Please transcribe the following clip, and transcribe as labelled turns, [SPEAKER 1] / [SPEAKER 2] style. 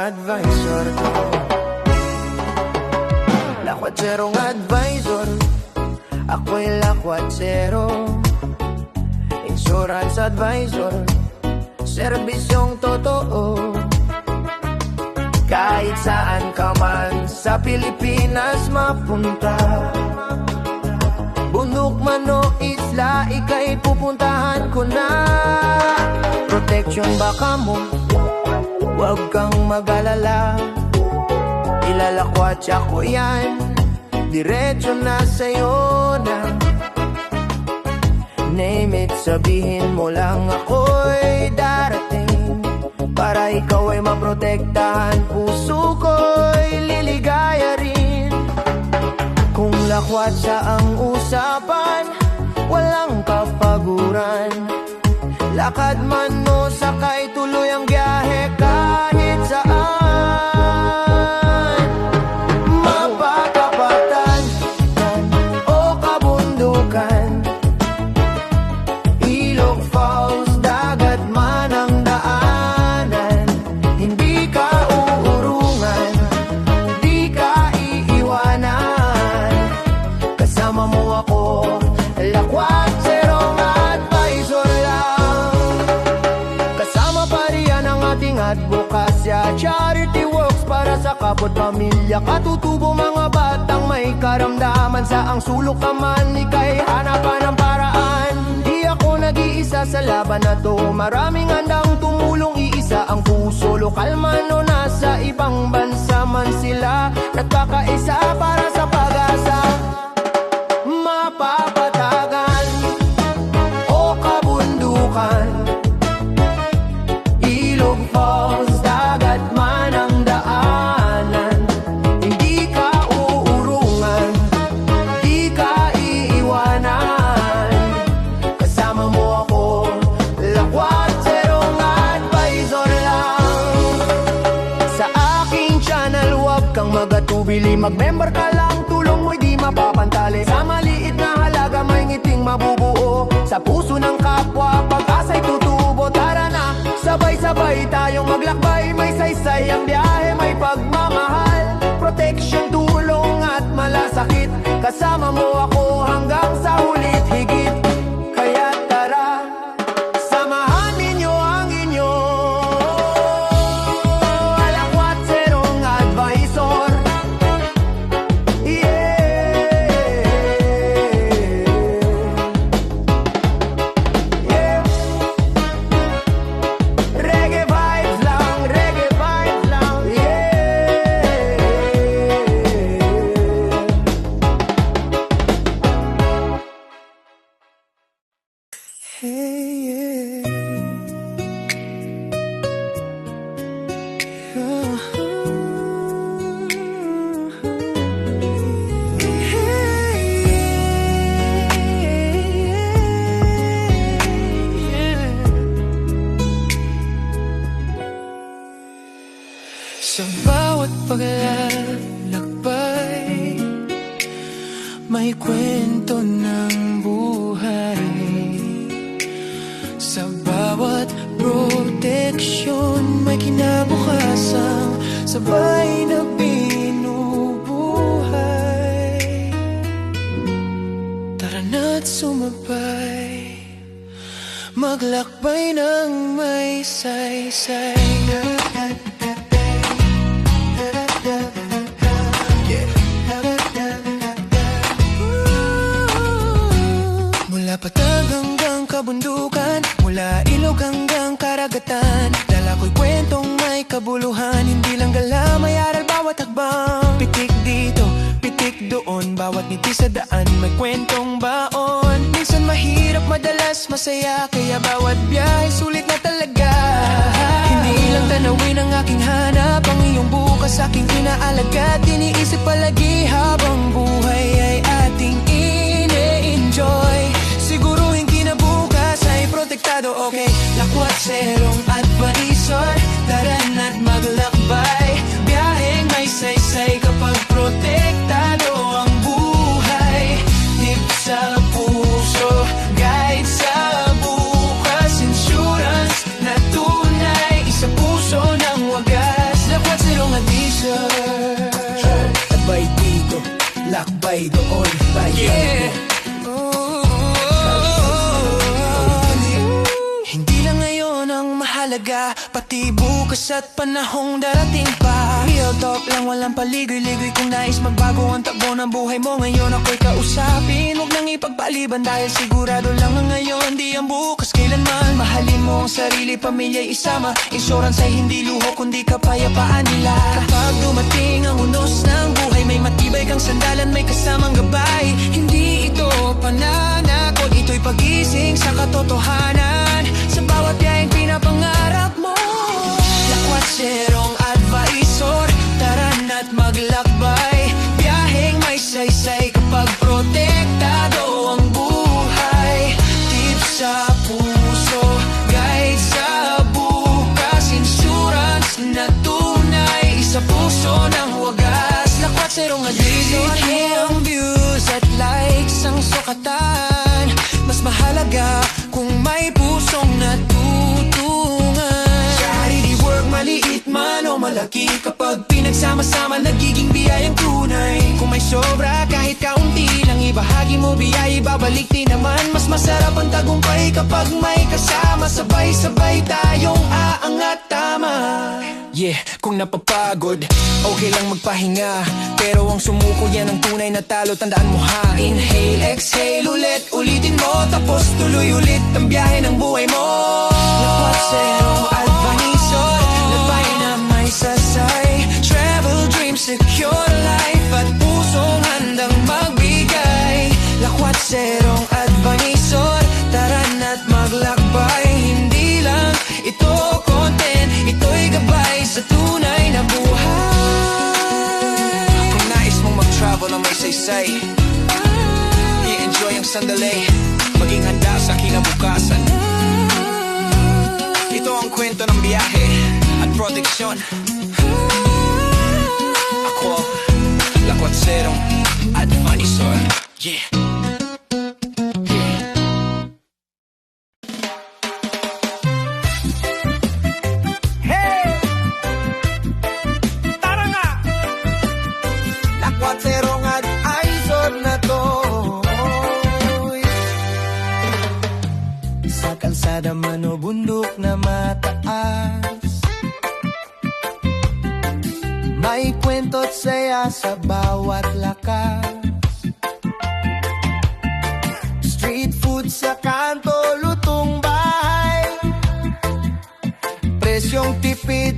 [SPEAKER 1] advisor ko. Lakwatserong advisor, ako'y lakwatsero. Insurance advisor, serbisyong totoo. Kahit saan ka man sa Pilipinas mapunta, bundok man o isla, ika'y pupuntahan ko na. Protection baka mo, huwag kang mag-alala. Ilalakwatsa ko yan, diretso na sa'yo na. Name it, sabihin mo lang ako'y darating, para ikaw ay maprotektahan, puso ko'y liligaya rin. Kung lakwatsa ang usapan, walang kapaguran. Lakad man o sakay, tuloy ang biyahe kahit saan. Mapakapatan o kabundukan, ilog, falls, dagat man ang daanan. Hindi ka uurungan, di ka iiwanan. Kasama mo ako, lakwatserong advisor lang. Kasama pa riyan ang ating advokasya, charity works para sa kapwa pamilya. Katutubo mga batang may karamdaman, sa ang sulok ka man, ika'y hanapan ng paraan. Di ako nag-iisa sa laban na to, maraming handang tumulong, iisa ang puso. Lokal man o nasa ibang bansa man sila, nagkakaisa para sa pag-asa. Mapapatagan o kabundukan, ilog, falls, dagat man ang daanan. Hindi ka uurungan, di ka iiwanan. Kasama mo ako, lakwatserong advisor lang. Sa aking channel, huwag kang magatubili, mag-member ka lang, tulong mo'y di mapapantali. Sa maliit na halaga may ngiting mabubuo, sa puso ng kapwa pag-asa'y tutubo. Tara na, sabay-sabay tayong maglakbay, may saysay ang biyahe, may pagmamahal, protection, tulong at malasakit. Kasama mo ako hanggang sa hulit higit. Kaya tara, samahan ninyo ang inyo lakwatserong advisor. Reggae vibes lang, reggae vibes lang,
[SPEAKER 2] Sa bawat paglalakbay, may kwento ng buhay. Sa bawat proteksyon, may kinabukasan, sabay na binubuhay. Tara na't sumabay, maglakbay ng may saysay. Mula patag hanggang kabundukan, mula ilog hanggang karagatan, dala ko'y kwentong may kabuluhan. Hindi lang gala, may aral bawat hakbang. Pitik dito, pitik doon, bawat ngiti sa daan may kwentong baon. Minsan mahirap, madalas masaya, kaya bawat biyahe sulit na talaga. Hindi lang tanawin ang aking hanap, ang iyong bukas aking inaalagad. Iniisip palagi habang buhay ay ating ine-enjoy. Siguruhin kinabukas ay protektado, okay? Lakwatserong advisor, tara na't maglakbay. Biyaheng may saysay kapag protektado ang buhay. Tip sa puso, guide sa bukas, insurance na tunay, isa puso ng wagas. Lakwatserong
[SPEAKER 1] lakbay doon
[SPEAKER 2] Yeah. Hindi lang ngayon ang mahalaga, pati bukas at panahong darating pa. Real talk lang, walang paligoy-ligoy. Kung nais magbago ang takbo ng buhay mo, ngayon ako'y kausapin. Huwag nang ipagpaliban dahil sigurado lang ang ngayon, di ang bukas kailanman. Mahalin mo ang sarili, pamilya'y isama. Insurance ay hindi luho, kundi kapayapaan nila. Kapag dumating ang unos ng buhay, may matibay kang sandalan, may kasamang gabay. Hindi ito pananakot, ito'y pagising sa katotohanan. Sa bawat biyaheng pinapangarap mo, Lakwat Zerong Advisor, tara na't maglakbay. Biyaheng may saysay kapag protektado ang buhay. Tips sa puso, guide sa bukas. Insurance na tunay, sa puso ng wagas. Lakwat Zerong Advisor, ang views at likes ang sukatan. Mas mahalaga kung may pusong natutungan. Charity work, maliit man o malaki, kapag pinagsama-sama nagiging biyayang tunay. Kung may sobra kahit kaunti lang, ibahagi mo biyaya, ibabalik din naman. Mas masarap ang tagumpay kapag may kasama. Sabay-sabay tayong aangat, tama. Yeah, kung napapagod, okay lang magpahinga. Pero ang sumuko yan ang tunay na talo, tandaan mo ha. Inhale, exhale, ulit, ulitin mo. Tapos tuloy ulit ang biyahe ng buhay mo. Lakwat Zerong Advisor, labay na may sasay. Travel dreams, secure life, at pusong handang magbigay. Lakwat Zerong Advisor, tara na't maglakbay. Hindi lang ito content, ito'y gabay sa tunay na buhay. Kung nais mong mag-travel na may saysay, i-enjoy ang sandali, maging handa sa kinabukasan. Ito ang kwento ng biyahe at proteksyon. Ako, Lakwat Zerong Advisor. Yeah.
[SPEAKER 1] Lakwat Zerong Advisor na to. Sa kalsada man o bundok na mataas, may kwento't saya sa bawat lakas. Street food sa kanto, lutong bahay, presyong tipid,